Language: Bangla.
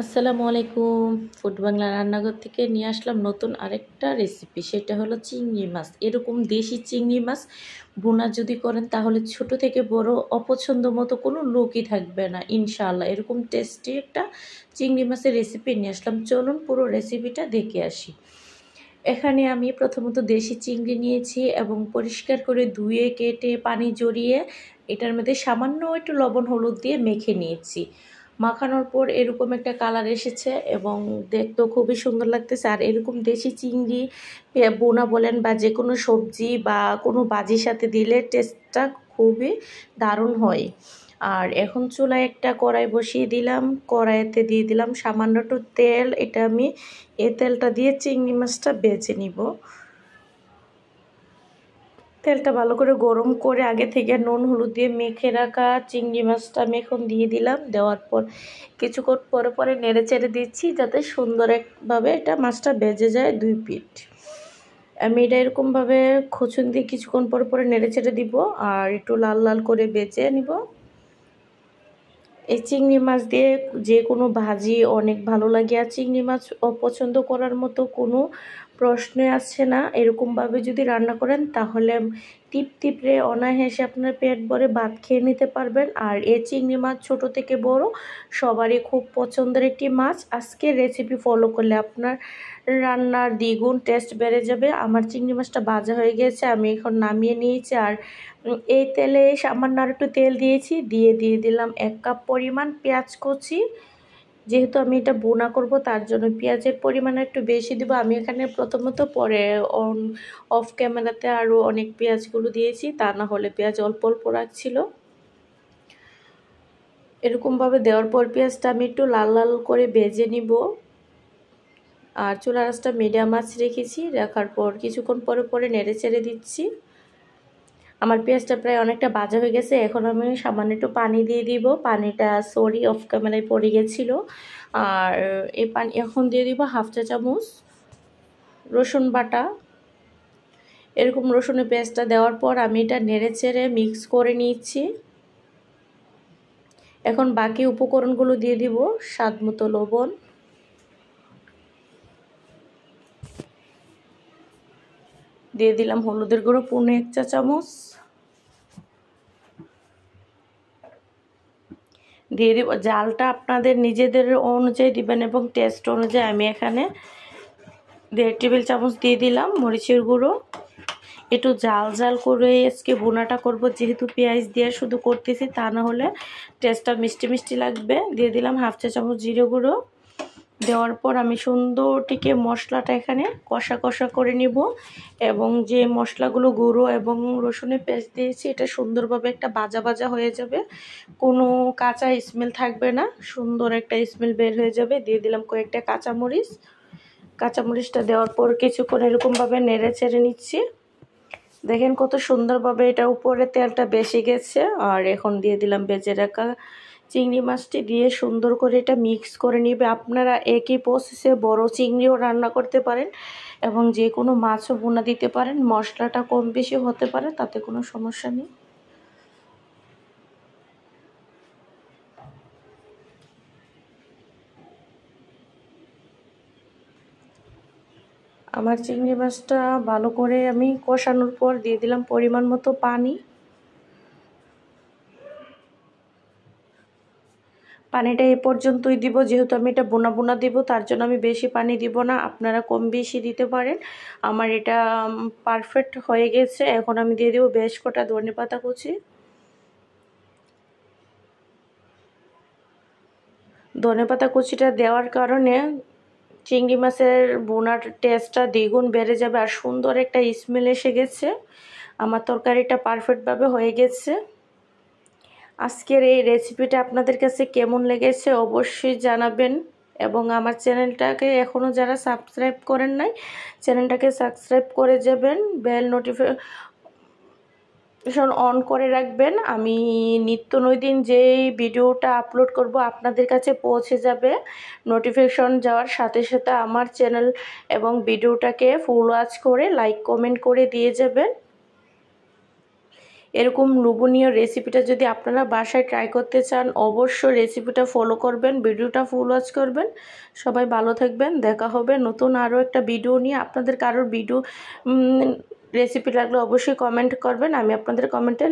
আসসালামু আলাইকুম। ফুড বাংলা রান্নাঘর থেকে নিয়ে আসলাম নতুন আরেকটা রেসিপি। সেটা হলো চিংড়ি মাছ। এরকম দেশি চিংড়ি মাছ ভুনা যদি করেন তাহলে ছোট থেকে বড় অপছন্দ মতো কোনো লোকই থাকবে না ইনশাআল্লাহ। এরকম টেস্টি একটা চিংড়ি মাছের রেসিপি নিয়ে আসলাম। চলুন পুরো রেসিপিটা দেখে আসি। এখানে আমি প্রথমত দেশি চিংড়ি নিয়েছি এবং পরিষ্কার করে ধুয়ে কেটে পানি ঝরিয়ে এটার মধ্যে সামান্য একটু লবণ হলুদ দিয়ে মেখে নিয়েছি। মাখানোর পর এরকম একটা কালার এসেছে এবং দেখতেও খুবই সুন্দর লাগতেছে। আর এরকম দেশি চিংড়ি বোনা বলেন বা যে কোনো সবজি বা কোনো ভাজির সাথে দিলে টেস্টটা খুবই দারুণ হয়। আর এখন চুলায় একটা কড়াই বসিয়ে দিলাম। কড়াইতে দিয়ে দিলাম সামান্য একটু তেল। এটা আমি এই তেলটা দিয়ে চিংড়ি মাছটা ভেজে নিব। তেলটা ভালো করে গরম করে আগে থেকে নুন হলুদ দিয়ে মেখে রাখা চিংড়ি মাছটা আমি এখন দিয়ে দিলাম। দেওয়ার পর কিছুক্ষণ পরে পরে নেড়ে চেড়ে দিচ্ছি যাতে সুন্দর একভাবে এটা মাছটা ভেজে যায় দুই পিঠ। আমি এটা এরকমভাবে খুঁচুন দিয়ে কিছুক্ষণ পরে পরে নেড়ে চেড়ে দিব আর একটু লাল লাল করে বেজে নিব। এই চিংড়ি মাছ দিয়ে যে কোনো ভাজি অনেক ভালো লাগে। আর চিংড়ি মাছ অপছন্দ করার মতো কোনো প্রশ্নই আসছে না। এরকমভাবে যদি রান্না করেন তাহলে টিপটিপরে অনায়াসে আপনার পেট ভরে ভাত খেয়ে নিতে পারবেন। আর এই চিংড়ি মাছ ছোট থেকে বড় সবারই খুব পছন্দের একটি মাছ। আজকের রেসিপি ফলো করলে আপনার রান্নার দ্বিগুণ টেস্ট বেড়ে যাবে। আমার চিংড়ি মাছটা ভাজা হয়ে গেছে, আমি এখন নামিয়ে নিয়েছি। আর এই তেলে সামান্য আর একটু তেল দিয়েছি, দিয়ে দিলাম 1 কাপ পরিমাণ পেঁয়াজ কুচি। যেহেতু আমি এটা বোনা করব তার জন্য পেঁয়াজের পরিমাণ একটু বেশি দেবো। আমি এখানে প্রথমত পরে অফ ক্যামেরাতে আরও অনেক পেঁয়াজগুলো দিয়েছি, তা না হলে পেঁয়াজ অল্প অল্প রাখছিল। এরকমভাবে দেওয়ার পর পেঁয়াজটা আমি একটু লাল লাল করে ভেজে নিব। আর চুলা আঁচটা মিডিয়াম আঁচ রেখেছি। রাখার পর কিছুক্ষণ পরে পরে নেড়ে চেড়ে দিচ্ছি। আমার পেঁয়াজটা প্রায় অনেকটা ভাজা হয়ে গেছে। এখন আমি সামান্য একটু পানি দিয়ে দিব। পানিটা অফ ক্যামেরায় পড়ে গেছিলো। আর এই পানি এখন দিয়ে দিব 1/2 চা চামচ রসুন বাটা। এরকম রসুনের পেস্টটা দেওয়ার পর আমি এটা নেড়ে চেড়ে মিক্স করে নিচ্ছি। এখন বাকি উপকরণগুলো দিয়ে দিব। স্বাদ মতো লবণ, দিয়ে দিলাম হলুদের গুঁড়ো 1 চা চামচ, দিয়ে দিব জালটা আপনাদের নিজেদের অনুযায়ী দিবেন এবং টেস্ট অনুযায়ী। আমি এখানে 1.5 টেবিল চামচ দিয়ে দিলাম মরিচের গুঁড়ো। একটু জাল জাল করে আজকে বোনাটা করব, যেহেতু পেঁয়াজ দিয়ে শুধু করতেছি, তা না হলে টেস্টটা মিষ্টি মিষ্টি লাগবে। দিয়ে দিলাম 1/2 চা চামচ জিরে গুঁড়ো। দেওয়ার পর আমি সুন্দরটিকে মশলাটা এখানে কষা কষা করে নিব এবং যে মশলাগুলো গুঁড়ো এবং রসুনের পেস্ট দিয়েছি এটা সুন্দরভাবে একটা ভাজা ভাজা হয়ে যাবে। কোনো কাঁচা স্মেল থাকবে না, সুন্দর একটা স্মেল বের হয়ে যাবে। দিয়ে দিলাম কয়েকটা কাঁচামরিচ। কাঁচামরিচটা দেওয়ার পর কিছুক্ষণ এরকমভাবে নেড়ে চেড়ে নিচ্ছি। দেখেন কত সুন্দরভাবে এটা উপরে তেলটা বেশি গেছে। আর এখন দিয়ে দিলাম ভেজে রাখা চিংড়ি মাছটি দিয়ে সুন্দর করে এটা মিক্স করে নিবে। আপনারা একই প্রসেসে বড় চিংড়িও রান্না করতে পারেন এবং যে কোনো মাছও ভুনা দিতে পারেন। মশলাটা কম বেশি হতে পারে, তাতে কোনো সমস্যা নেই। আমার চিংড়ি মাছটা ভালো করে আমি কষানোর পর দিয়ে দিলাম পরিমাণ মতো পানি। পানিটা এ পর্যন্তই দিব, যেহেতু আমি এটা বোনা বোনা দিব তার জন্য আমি বেশি পানি দিব না, আপনারা কম বেশি দিতে পারেন। আমার এটা পারফেক্ট হয়ে গেছে। এখন আমি দিয়ে দেবো বেশ কটা ধনেপাতা কুচি। ধনেপাতা কুচিটা দেওয়ার কারণে চিংড়ি মাছের বোনার টেস্টটা দ্বিগুণ বেড়ে যাবে আর সুন্দর একটা স্মেল এসে গেছে। আমার তরকারিটা পারফেক্টভাবে হয়ে গেছে। আজকের এই রেসিপিটা আপনাদের কাছে কেমন লেগেছে অবশ্যই জানাবেন এবং আমার চ্যানেলটাকে এখনও যারা সাবস্ক্রাইব করেন নাই চ্যানেলটাকে সাবস্ক্রাইব করে যাবেন, বেল নোটিফিকেশন অন করে রাখবেন। আমি নিত্য নৈদিন যে ভিডিওটা আপলোড করব আপনাদের কাছে পৌঁছে যাবে। নোটিফিকেশন যাওয়ার সাথে সাথে আমার চ্যানেল এবং ভিডিওটাকে ফুল ওয়াচ করে লাইক কমেন্ট করে দিয়ে যাবেন। এরকম লোভনীয় রেসিপিটা যদি আপনারা বাসায় ট্রাই করতে চান, অবশ্যই রেসিপিটা ফলো করবেন, ভিডিওটা ফুল ওয়াচ করবেন। সবাই ভালো থাকবেন, দেখা হবে নতুন আরও একটা ভিডিও নিয়ে। আপনাদের কারোর ভিডিও রেসিপি লাগলে অবশ্যই কমেন্ট করবেন, আমি আপনাদের কমেন্টে